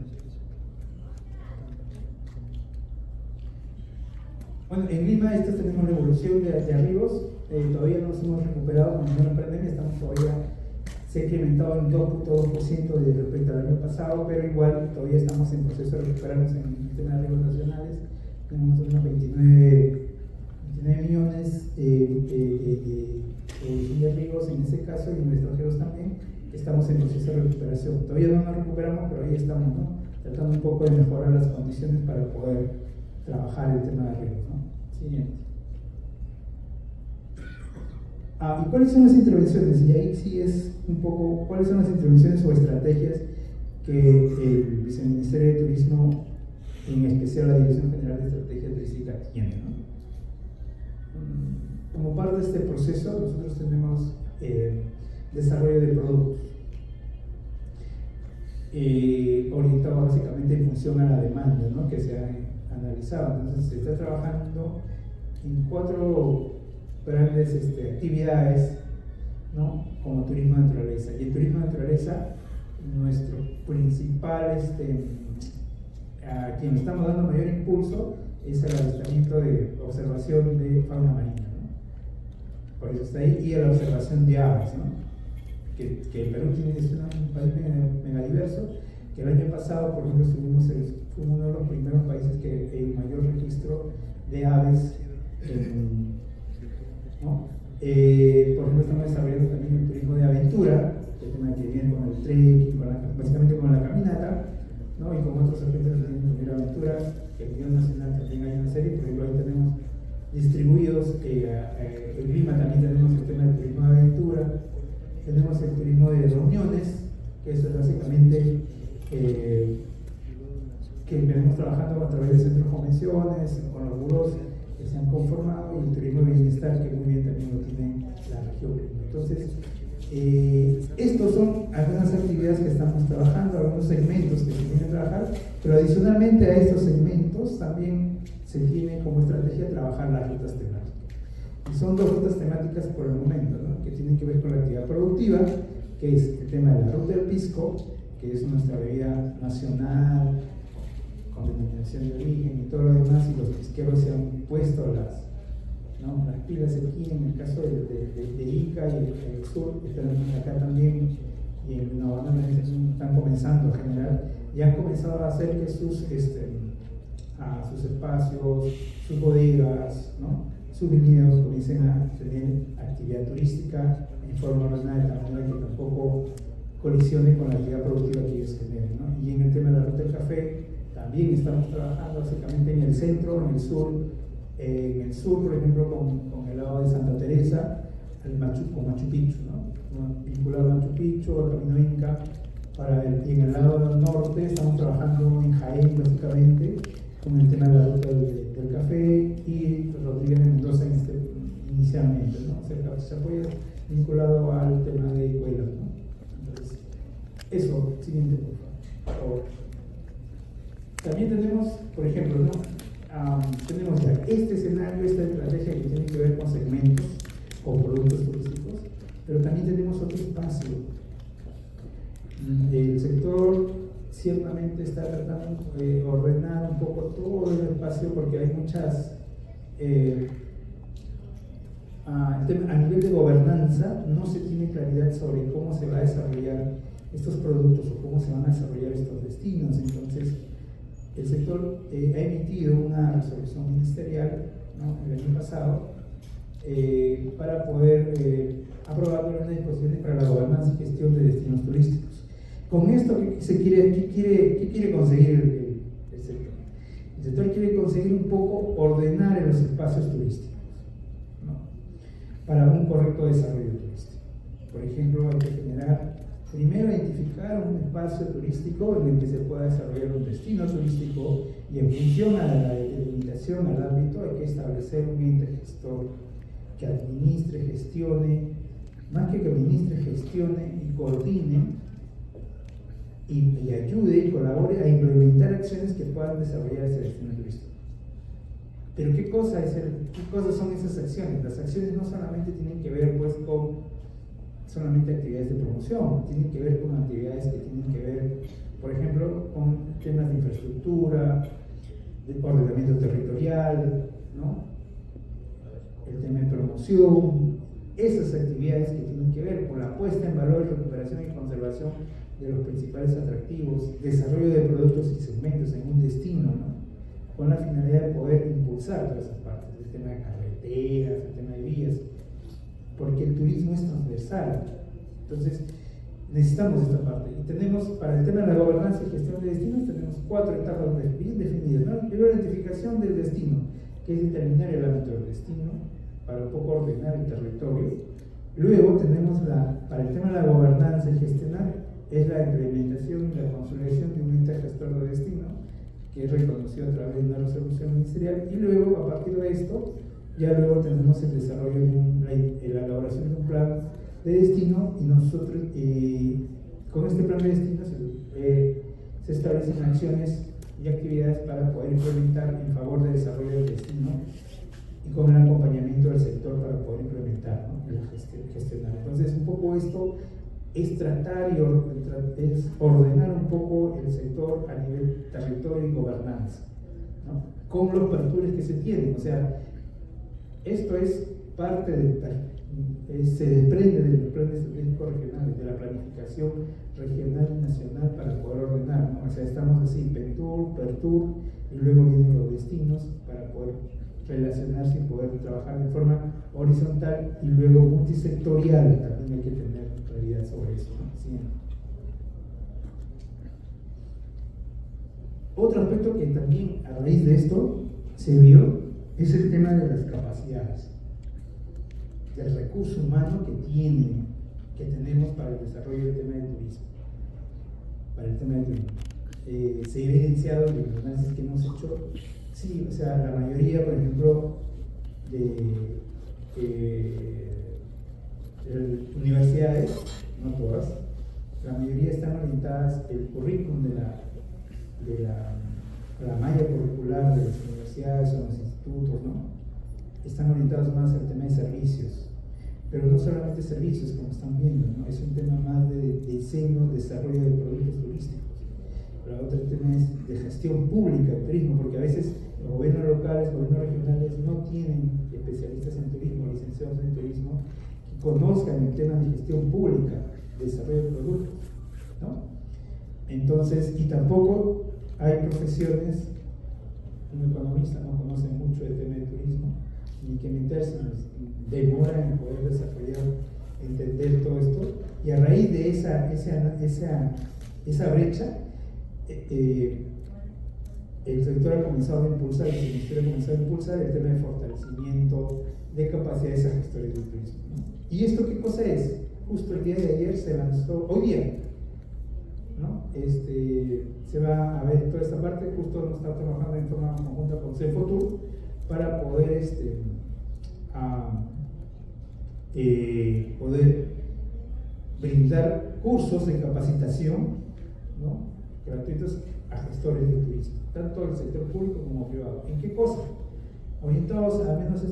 Bueno, en Lima tenemos la evolución de arribos, todavía no nos hemos recuperado con ninguna pandemia, estamos todavía, se ha incrementado en 2.2% respecto al año pasado, pero igual todavía estamos en proceso de recuperarnos en el tema de arribos nacionales. Tenemos unos 29 millones de arribos en ese caso, y en extranjeros también. Estamos en proceso de recuperación. Todavía no nos recuperamos, pero ahí estamos, ¿no? Tratando un poco de mejorar las condiciones para poder trabajar el tema de arribos, ¿no? Siguiente. ¿Y cuáles son las intervenciones? Y ahí sí es un poco, ¿cuáles son las intervenciones o estrategias que el Viceministerio de Turismo, en especial la Dirección General de Estrategia Turística, tiene, ¿no? Como parte de este proceso, nosotros tenemos desarrollo de productos orientado básicamente en función a la demanda, ¿no? Que se ha analizado. Entonces, se está trabajando en 4 grandes actividades, ¿no? Como turismo de naturaleza. Y el turismo de naturaleza, nuestro principal, a quien estamos dando mayor impulso, es el avistamiento de observación de fauna marina, ¿no? Por eso está ahí, y a la observación de aves, ¿no? Que el Perú es un país megadiverso, que el año pasado, por ejemplo, fuimos uno de los primeros países que el mayor registro de aves, ¿no? Por ejemplo, estamos desarrollando también el turismo de aventura, el tema que viene con el trekking, básicamente con la caminata, ¿no? Y con otros aspectos que tienen que ver aventura. Que el nivel nacional también hay una serie, por ejemplo, ahí tenemos distribuidos, en Lima también tenemos el tema del turismo de aventura, tenemos el turismo de reuniones, que eso es básicamente que venimos trabajando a través de centros de convenciones, con los buros que se han conformado, y el turismo de bienestar, que muy bien también lo tiene la región. Entonces, estos son algunas actividades que estamos trabajando, algunos segmentos que se tienen que trabajar, pero adicionalmente a estos segmentos también se tiene como estrategia trabajar las rutas temáticas. Y son 2 rutas temáticas por el momento, ¿no? Que tienen que ver con la actividad productiva, que es el tema de la ruta del pisco, que es nuestra bebida nacional, con denominación de origen y todo lo demás, y los pisqueros se han puesto las pilas aquí, en el caso de Ica y el sur, están acá también, y en Nueva Zelanda están comenzando a generar, y han comenzado a hacer que sus espacios, sus bodegas, ¿no? Sus viñedos comiencen a tener actividad turística en forma ordenada, de tal manera que tampoco colisione con la actividad productiva que ellos generen, ¿no? Y en el tema de la ruta del café, también estamos trabajando básicamente en el centro, en el sur, por ejemplo, con el lado de Santa Teresa, con Machu Picchu, ¿no? Vinculado a Machu Picchu, al Camino Inca, y en el lado norte estamos trabajando en Jaén, básicamente, con el tema de la ruta del café, y Rodríguez de Mendoza inicialmente, ¿no? Se apoya vinculado al tema de Huela, ¿no? Entonces, eso, siguiente, por favor. También tenemos, por ejemplo, ¿no? Tenemos ya este escenario, esta estrategia que tiene que ver con segmentos o productos turísticos, pero también tenemos otro espacio. El sector ciertamente está tratando de ordenar un poco todo el espacio, porque hay muchas a nivel de gobernanza no se tiene claridad sobre cómo se va a desarrollar estos productos o cómo se van a desarrollar estos destinos. Entonces, el sector ha emitido una resolución ministerial, ¿no?, el año pasado, para poder aprobar unas disposiciones para la gobernanza y gestión de destinos turísticos. Con esto, ¿qué quiere conseguir el sector? El sector quiere conseguir un poco ordenar los espacios turísticos, ¿no?, para un correcto desarrollo turístico. Por ejemplo, hay que primero identificar un espacio turístico en el que se pueda desarrollar un destino turístico, y en función a la delimitación al ámbito hay que establecer un ente gestor que administre, gestione, más que administre, gestione y coordine y ayude y colabore a implementar acciones que puedan desarrollar ese destino turístico. Pero ¿qué cosas son esas acciones? Las acciones no solamente tienen que ver pues con solamente actividades de promoción, tienen que ver con actividades que tienen que ver, por ejemplo, con temas de infraestructura, de ordenamiento territorial, ¿no?, el tema de promoción, esas actividades que tienen que ver con la puesta en valor, recuperación y conservación de los principales atractivos, desarrollo de productos y segmentos en un destino, ¿no?, con la finalidad de poder impulsar todas esas partes, el tema de carreteras, el tema de vías, porque el turismo es transversal. Entonces, necesitamos esta parte. Y tenemos, para el tema de la gobernanza y gestión de destinos, tenemos 4 etapas bien definidas, ¿no? Primero, la identificación del destino, que es determinar el ámbito del destino, para un poco ordenar el territorio. Luego tenemos, para el tema de la gobernanza y gestionar, es la implementación y la consolidación de un ente gestor de destino, que es reconocido a través de una resolución ministerial. Y luego, a partir de esto, ya luego tenemos el desarrollo de la elaboración de un plan de destino, y nosotros con este plan de destino se establecen acciones y actividades para poder implementar en favor del desarrollo del destino, y con el acompañamiento del sector para poder implementar, ¿no?, y gestionar. Entonces, un poco esto es tratar es ordenar un poco el sector a nivel territorio y gobernanza, ¿no?, con los perfiles que se tienen. O sea, esto es parte se desprende de los planes estratégicos regionales, de la planificación regional y nacional para poder ordenar, ¿no? O sea, estamos así, PENTUR, PERTUR, y luego vienen los destinos para poder relacionarse y poder trabajar de forma horizontal y luego multisectorial. También hay que tener claridad sobre eso, ¿no? Sí. Otro aspecto que también a raíz de esto se vio es el tema de las capacidades, del recurso humano que tenemos para el desarrollo del tema del turismo. Se ha evidenciado en los análisis que hemos hecho, sí, o sea, la mayoría, por ejemplo, de universidades, no todas, la mayoría están orientadas, el currículum de la malla curricular de las universidades o los institutos, ¿no?, están orientados más al tema de servicios, pero no solamente servicios, como están viendo, ¿no?, es un tema más de diseño, desarrollo de productos turísticos. Pero otro tema es de gestión pública del turismo, porque a veces los gobiernos locales, gobiernos regionales no tienen especialistas en turismo, licenciados en turismo, que conozcan el tema de gestión pública, desarrollo de productos, ¿no? Entonces, y tampoco hay profesiones, un economista no conoce mucho el tema del turismo, ni que meterse, demora en poder desarrollar, entender todo esto, y a raíz de esa brecha, el sector ha comenzado a impulsar, el ministerio ha comenzado a impulsar el tema de fortalecimiento de capacidades a gestores del turismo, ¿no? ¿Y esto qué cosa es? Justo el día de ayer se lanzó, hoy día, ¿no?, se va a ver toda esta parte. Justo nos está trabajando en forma conjunta con CEFOTUR para poder poder brindar cursos de capacitación, ¿no?, gratuitos a gestores de turismo, tanto del sector público como privado. ¿En qué cosa? Orientados, al menos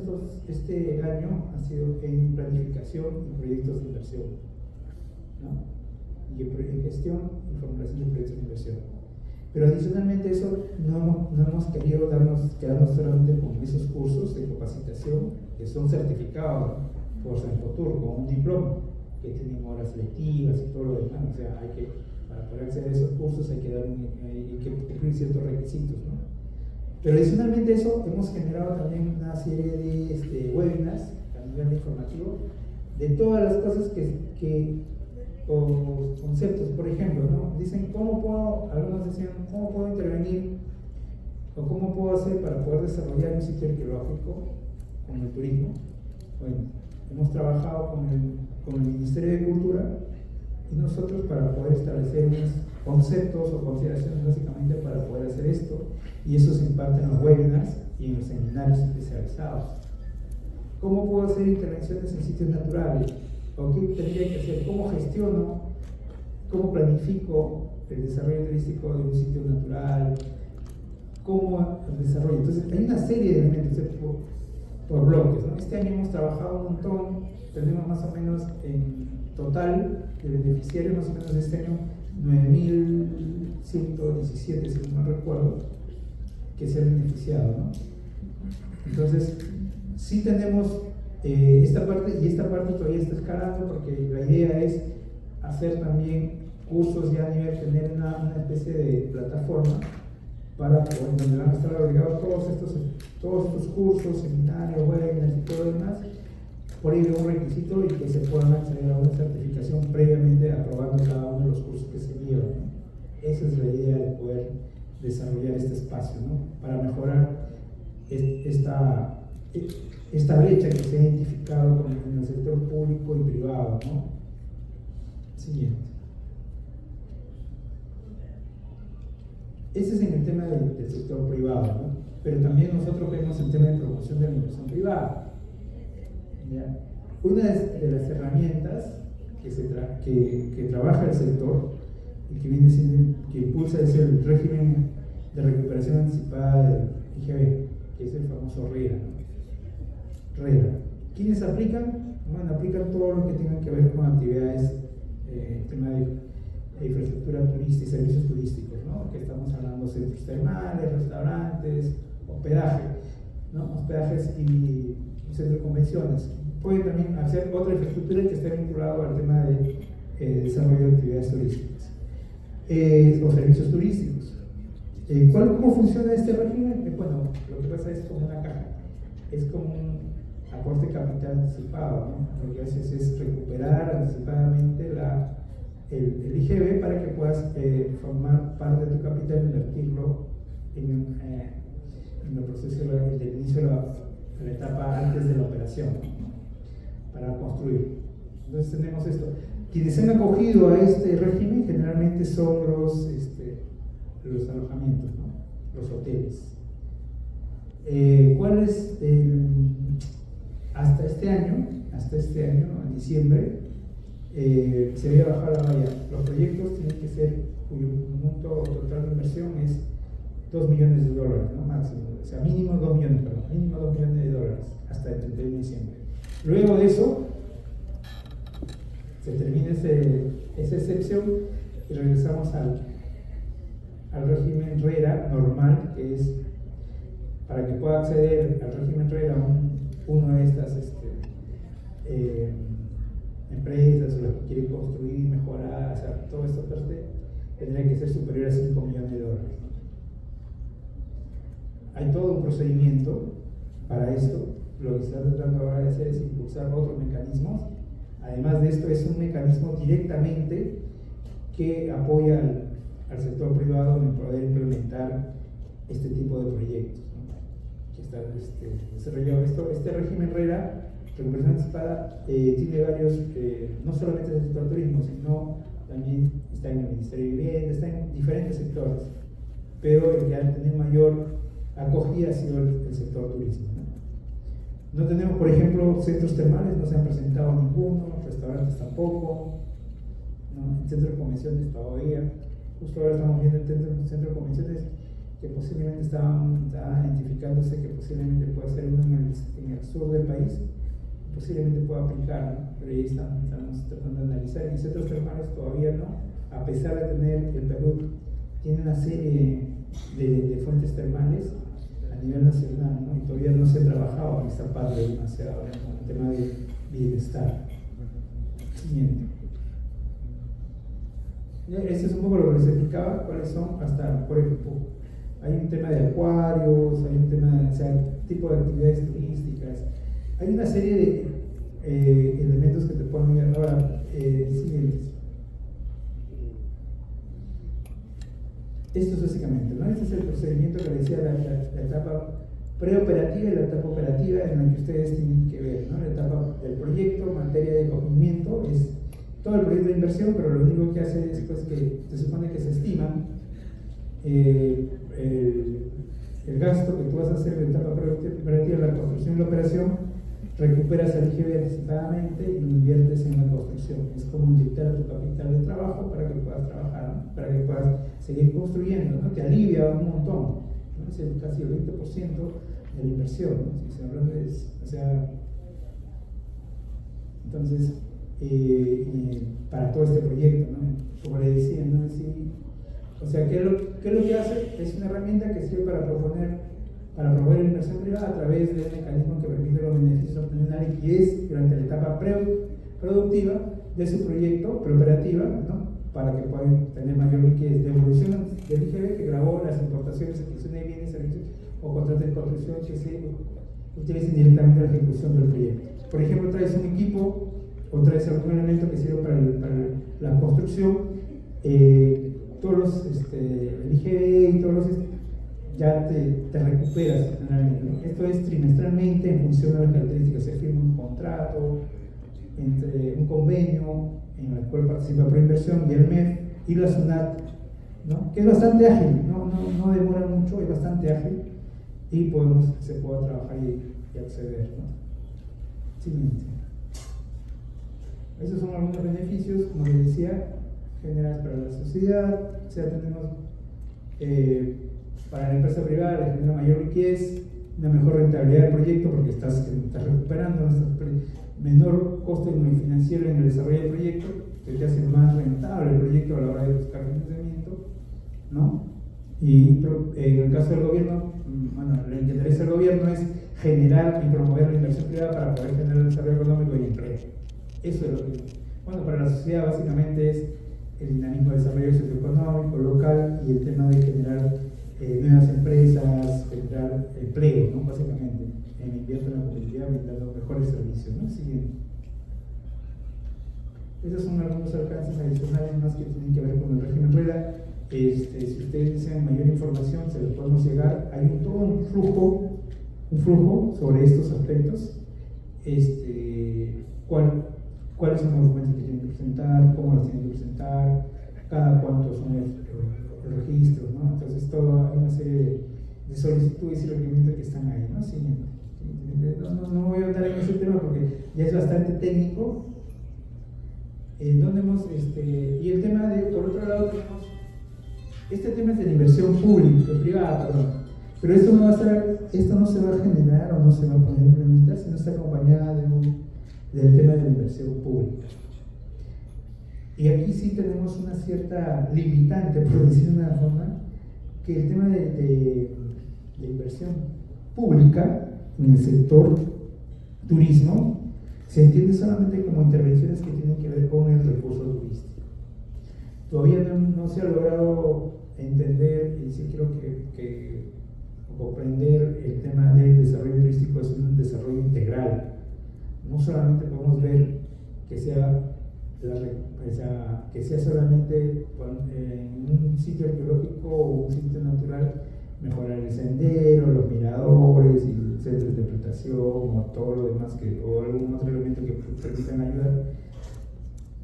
este año, ha sido en planificación y proyectos de inversión, ¿no?, y en gestión y formulación de proyectos de inversión. Pero adicionalmente a eso, no hemos querido quedarnos solamente con esos cursos de capacitación que son certificados por CEFOTUR con un diploma, que tienen horas lectivas y todo lo demás. O sea, para poder acceder a esos cursos hay que cumplir ciertos requisitos, ¿no? Pero adicionalmente a eso, hemos generado también una serie de webinars a nivel informativo de todas las cosas o conceptos. Por ejemplo, ¿no? Dicen, algunos decían, ¿cómo puedo intervenir o cómo puedo hacer para poder desarrollar un sitio arqueológico con el turismo? Bueno, hemos trabajado con el Ministerio de Cultura y nosotros para poder establecer unos conceptos o consideraciones básicamente para poder hacer esto, y eso se imparte en los webinars y en los seminarios especializados. ¿Cómo puedo hacer intervenciones en sitios naturales? ¿O qué tendría que hacer? ¿Cómo gestiono? ¿Cómo planifico el desarrollo turístico de un sitio natural? ¿Cómo el desarrollo? Entonces, hay una serie de elementos por bloques, ¿no? Este año hemos trabajado un montón, tenemos más o menos en total de beneficiarios, más o menos de este año, 9.117, si no recuerdo, que se han beneficiado, ¿no? Entonces, sí tenemos esta parte, y esta parte todavía está escalando porque la idea es hacer también cursos ya a nivel, tener una especie de plataforma para poder, donde van a estar agregados todos estos cursos, seminarios, webinars y todo lo demás, por ello un requisito y que se puedan acceder a una certificación previamente aprobando cada uno de los cursos que se llevan, ¿no? Esa es la idea de poder desarrollar este espacio, ¿no? Para mejorar esta brecha que se ha identificado en el sector público y privado, ¿no? Siguiente. Ese es en el tema del sector privado, ¿no? Pero también nosotros vemos el tema de promoción de la inversión privada. ¿Ya? Una de las herramientas que trabaja el sector y que impulsa es el régimen de recuperación anticipada del IGB, que es el famoso RERA, ¿no? RERA. ¿Quiénes aplican? Bueno, aplican todo lo que tenga que ver con actividades, tema de infraestructura turística y servicios turísticos, ¿no? Que estamos hablando de centros termales, restaurantes, hospedaje, ¿no? Hospedajes y centros de convenciones. Pueden también hacer otra infraestructura que esté vinculada al tema de desarrollo de actividades turísticas o servicios turísticos. ¿Cómo funciona este régimen? Bueno, lo que pasa es como una caja, es como un aporte capital anticipado, ¿no? Lo que haces es recuperar anticipadamente el IGB para que puedas formar parte de tu capital e invertirlo en el proceso del inicio de la etapa antes de la operación, ¿no? Para construir. Entonces tenemos esto. Quienes se han acogido a este régimen generalmente son los alojamientos, ¿no? Los hoteles. ¿Cuál es hasta este año, en diciembre, se había bajado la valla? Los proyectos tienen que ser, cuyo monto total de inversión es $2 millones, ¿no? Máximo, o sea, mínimo 2 millones de dólares hasta el 31 de diciembre. Luego de eso, se termina esa excepción y regresamos al régimen RERA normal, que es para que pueda acceder al régimen RERA uno de estas empresas o las que quieren construir, mejorar, o sea, todo esto tendría que ser superior a $5 millones, ¿no? Hay todo un procedimiento para esto. Lo que se está tratando ahora de hacer es impulsar otros mecanismos. Además de esto, es un mecanismo directamente que apoya al sector privado en poder implementar este tipo de proyectos, ¿no? Que está desarrollado. Este régimen RERA, recuperación anticipada, tiene varios, no solamente el sector turismo, sino también está en el Ministerio de Vivienda, está en diferentes sectores, pero el que ha tenido mayor acogida ha sido el sector turismo, ¿no? No tenemos, por ejemplo, centros termales, no se han presentado ninguno, restaurantes tampoco, ¿no? El centro de convenciones todavía. Justo ahora estamos viendo el centro de convenciones que posiblemente está identificándose que posiblemente pueda ser uno en el sur del país, posiblemente pueda aplicar, ¿no? Pero ahí estamos tratando de analizar. En centros termales todavía no, a pesar de tener, el Perú tiene una serie de fuentes termales a nivel nacional, ¿no? Y todavía no se ha trabajado en esta parte demasiado, con el tema de bienestar. Siguiente. Este es un poco lo que les explicaba, cuáles son hasta, por ejemplo, hay un tema de acuarios, hay un tema de, o sea, tipo de actividades turísticas, hay una serie de elementos que te pueden mirar. Ahora, siguientes. Esto es básicamente, ¿no? Este es el procedimiento que decía la etapa preoperativa y la etapa operativa en la que ustedes tienen que ver, ¿no? La etapa del proyecto, materia de cogimiento, es todo el proyecto de inversión, pero lo único que hace es pues, que se supone que se estima el gasto que tú vas a hacer en la etapa preoperativa, la construcción y la operación, recuperas el IGB anticipadamente y lo inviertes en la construcción. Es como inyectar tu capital de trabajo para que puedas trabajar, ¿no? Para que puedas seguir construyendo, ¿no? Te alivia un montón, ¿no? Es casi el 20% de la inversión, ¿no? Si se habla de eso, o sea, entonces, para todo este proyecto, ¿no? Como le decía, ¿no? O sea, ¿qué es lo que hace? Es una herramienta que sirve para promover la inversión privada a través de un mecanismo que permite los beneficios obtener una liquidez durante la etapa productiva de su proyecto, preoperativa, ¿no? Para que puedan tener mayor liquidez. Devolución del IGB que grabó las importaciones, adquisiciones de bienes, servicios o contratos de construcción que se utilicen directamente a la ejecución del proyecto. Por ejemplo, traes un equipo o traes algún elemento que sirve para la construcción, todos los, el IGB y todos los ya te recuperas generalmente, ¿no? Esto es trimestralmente en función de las características. Se firma un contrato, entre un convenio en el cual participa Proinversión y el MEF y la SUNAT, ¿no? Que es bastante ágil, no demora mucho, es bastante ágil y se puede trabajar y acceder, ¿no? Siguiente. Esos son algunos beneficios, como les decía, generales para la sociedad. O sea, tenemos para la empresa privada le genera mayor liquidez, una mejor rentabilidad del proyecto porque estás recuperando, menor coste financiero en el desarrollo del proyecto, que te hace más rentable el proyecto a la hora de buscar financiamiento, ¿no? Y en el caso del gobierno, bueno, lo que interesa al gobierno es generar y promover la inversión privada para poder generar el desarrollo económico y empleo. Eso es lo que, bueno, para la sociedad básicamente es el dinamismo de desarrollo socioeconómico local y el tema de generar nuevas empresas, generar empleo, ¿no? Básicamente, invierte en la comunidad brindando mejores servicios, ¿no? Siguiente. Esos son algunos alcances adicionales más que tienen que ver con el régimen REDA. Si ustedes desean mayor información, se los podemos llegar. Hay todo un flujo sobre estos aspectos. ¿Cuáles son los documentos que tienen que presentar? ¿Cómo los tienen que presentar? ¿Cada cuánto son el registro, ¿no? Entonces, hay una serie de solicitudes y requerimientos que están ahí, ¿no? Siguiente. No voy a andar en ese tema porque ya es bastante técnico. Y el tema por otro lado, tenemos, este tema es de la inversión pública, privada, perdón. Pero esto no se va a generar o no se va a poder implementar si no está acompañada del tema de la inversión pública. Y aquí sí tenemos una cierta limitante, por decirlo de una forma, que el tema de inversión pública en el sector turismo se entiende solamente como intervenciones que tienen que ver con el recurso turístico. Todavía no se ha logrado entender, y sí quiero que comprender el tema del desarrollo turístico es un desarrollo integral. No solamente podemos ver que sea solamente en un sitio arqueológico o un sitio natural, mejorar el sendero, los miradores, y el centro de interpretación, o todo lo demás, o algún otro elemento que permitan ayudar.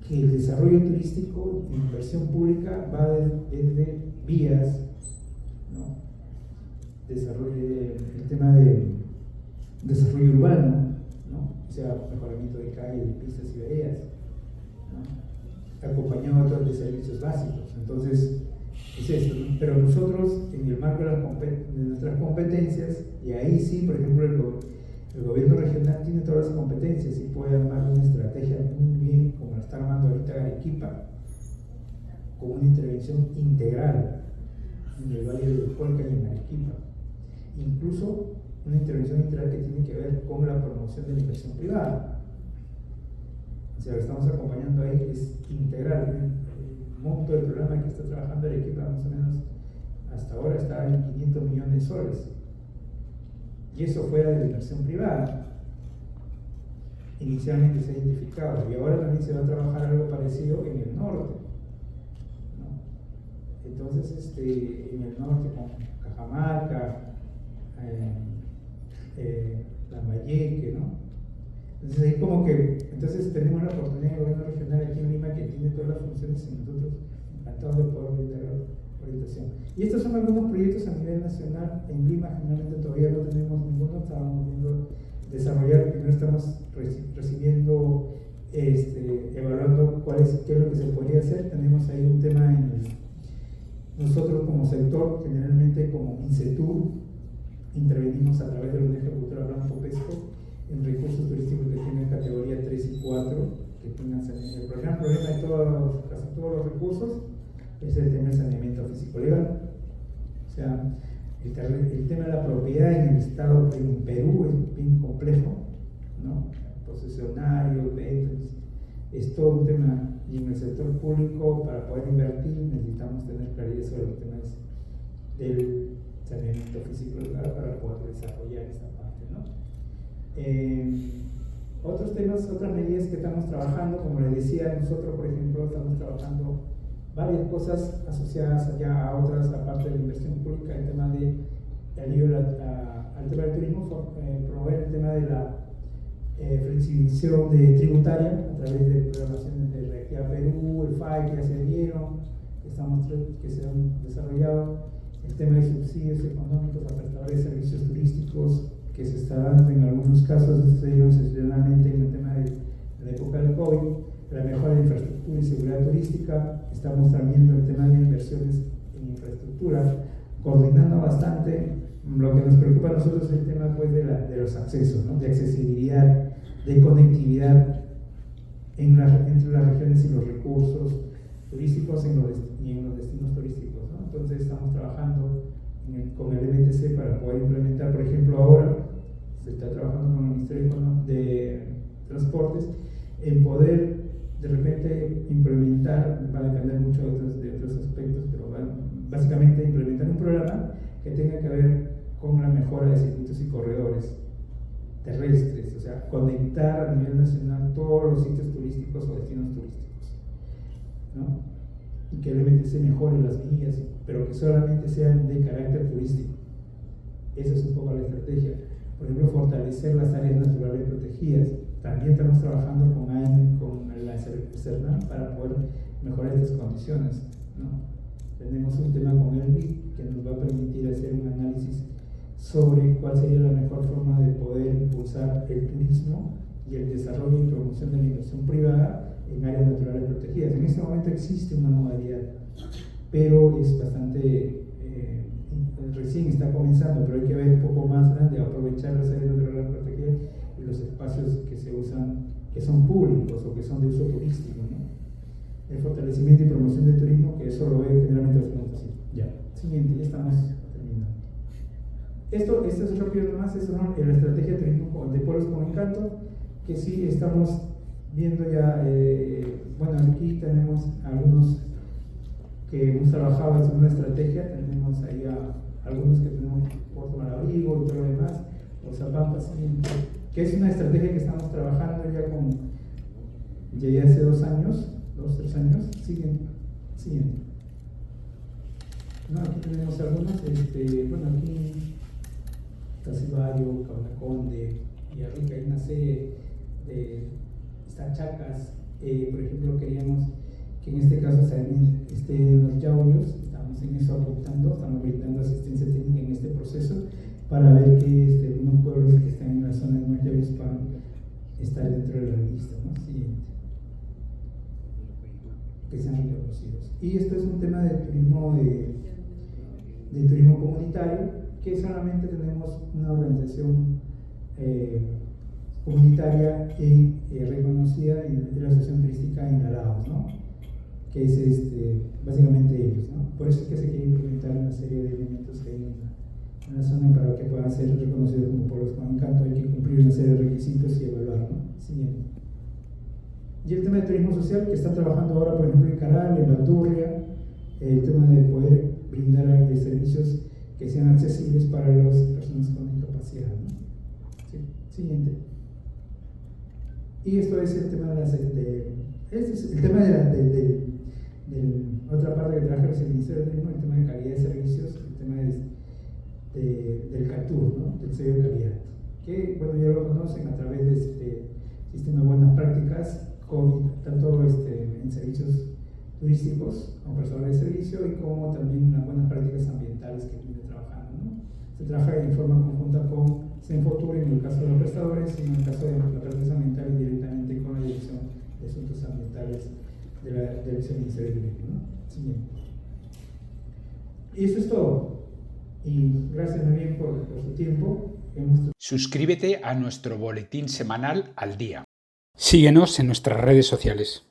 Que el desarrollo turístico y inversión pública va desde vías, ¿no? El tema de desarrollo urbano, ¿no? O sea, mejoramiento de calles, pistas y veredas, ¿no? Acompañado de servicios básicos. Entonces, es esto, ¿no? Pero nosotros, en el marco de nuestras competencias, y ahí sí, por ejemplo, el gobierno regional tiene todas las competencias y puede armar una estrategia muy bien, como la está armando ahorita Arequipa, con una intervención integral en el Valle del Colca y en Arequipa. Incluso una intervención integral que tiene que ver con la promoción de la inversión privada. O sea, lo estamos acompañando ahí, es integral. El monto del programa que está trabajando Arequipa más o menos hasta ahora está en 500 millones de soles. Y eso fuera de la inversión privada. Inicialmente se ha identificado y ahora también se va a trabajar algo parecido en el norte, ¿no? Entonces, en el norte con Cajamarca, Lambayeque, ¿no? Entonces ahí como que, entonces tenemos la oportunidad del gobierno regional aquí en Lima que tiene todas las funciones y nosotros encantados de poder brindar orientación. Y estos son algunos proyectos a nivel nacional. En Lima generalmente todavía no tenemos ninguno, estábamos viendo desarrollar, primero estamos recibiendo, evaluando qué es lo que se podría hacer. Tenemos ahí un tema nosotros como sector, generalmente como INCETUR, intervenimos a través de la Unidad Ejecutora Blanco Pesco en recursos turísticos que tienen categoría 3 y 4, que tengan saneamiento. El gran problema de casi todos los recursos es el tema del saneamiento físico-legal. O sea, el tema de la propiedad en el Estado, en Perú, es bien complejo, ¿no? Posesionarios, ventas, es todo un tema. Y en el sector público, para poder invertir, necesitamos tener claridad sobre los temas del saneamiento físico-legal para poder desarrollar esta parte, ¿no? Otros temas, otras medidas que estamos trabajando, como les decía, nosotros, por ejemplo, estamos trabajando varias cosas asociadas allá a otras, aparte de la inversión pública, el tema de ayuda al tema del turismo, promover el tema de la flexibilización tributaria a través de programaciones de Reactiva Perú, el FAI que ya se dieron, que se han desarrollado, el tema de subsidios económicos a prestadores de servicios turísticos que se está dando en algunos casos, excepcionalmente en el tema de la época del COVID, la mejora de infraestructura y seguridad turística. Estamos también viendo el tema de inversiones en infraestructura, coordinando bastante. Lo que nos preocupa a nosotros es el tema pues, de los accesos, ¿no? De accesibilidad, de conectividad entre las regiones y los recursos turísticos y en los destinos turísticos, ¿no? Entonces estamos trabajando con el MTC para poder implementar, por ejemplo, ahora se está trabajando con el Ministerio de Transportes en poder de repente implementar, va a depender mucho de otros aspectos, pero básicamente implementar un programa que tenga que ver con la mejora de circuitos y corredores terrestres, o sea, conectar a nivel nacional todos los sitios turísticos o destinos turísticos, ¿no? Y que el MTC mejore las vías, pero que solamente sean de carácter turístico. Esa es un poco la estrategia. Por ejemplo, fortalecer las áreas naturales protegidas. También estamos trabajando con la CERNAM para poder mejorar estas condiciones, ¿no? Tenemos un tema con el BID que nos va a permitir hacer un análisis sobre cuál sería la mejor forma de poder impulsar el turismo y el desarrollo y promoción de la inversión privada en áreas naturales protegidas. En este momento existe una modalidad, pero es bastante, recién está comenzando, pero hay que ver un poco más grande, aprovechar las áreas naturales protegidas y los espacios que se usan, que son públicos o que son de uso turístico, ¿no? El fortalecimiento y promoción del turismo, que eso lo ve generalmente la Fundación. Ya. Siguiente, ya estamos terminando. Esto es rápido nomás, es la estrategia de turismo de pueblos con encanto, que sí estamos viendo ya, bueno, aquí tenemos algunos que hemos trabajado en una estrategia, tenemos ahí algunos que tenemos Puerto Malabrigo y todo lo demás, los Zapampas, que es una estrategia que estamos trabajando ya hace 2 años, 3 años. Siguiente. No, aquí tenemos algunos, bueno, aquí Tacibario, Cabaconde, Villarrica, hay una serie de Chacas, por ejemplo, queríamos que en este caso también estén los yauyos, estamos en eso apuntando, estamos brindando asistencia técnica en este proceso para ver que unos pueblos que están en la zona de los yauyos puedan estar dentro de la lista, ¿no? Siguiente. Que sean reconocidos. Y esto es un tema de turismo comunitario, que solamente tenemos una organización comunitaria reconocida en la Asociación Turística en Laos, ¿no? Que es básicamente ellos, ¿no? Por eso es que se quiere implementar una serie de elementos que hay en la zona para que puedan ser reconocidos como pueblos con encanto. Hay que cumplir una serie de requisitos y evaluar, ¿no? Siguiente. Y el tema de turismo social, que están trabajando ahora, por ejemplo, en Caral, en Bandurria, el tema de poder brindar servicios que sean accesibles para las personas con discapacidad, ¿no? Sí. Siguiente. Y esto es el tema de este es el tema de otra parte que trabaja el Ministerio de Turismo, el tema de calidad de servicios, el tema del CATUR, ¿no? Del sello de calidad, que bueno, ya lo conocen a través de este sistema de buenas prácticas, tanto en servicios turísticos como prestadores de servicio, y como también las buenas prácticas ambientales que viene trabajando, ¿no? Se trabaja en forma conjunta con Senfotur en el caso de los prestadores, y en el caso de las prácticas ambientales directamente con la Dirección de Asuntos Ambientales de la Dirección del Ministerio de Turismo, ¿no? Siguiente. Y eso es todo. Y gracias muy bien por su tiempo. Suscríbete a nuestro boletín semanal Al Día. Síguenos en nuestras redes sociales.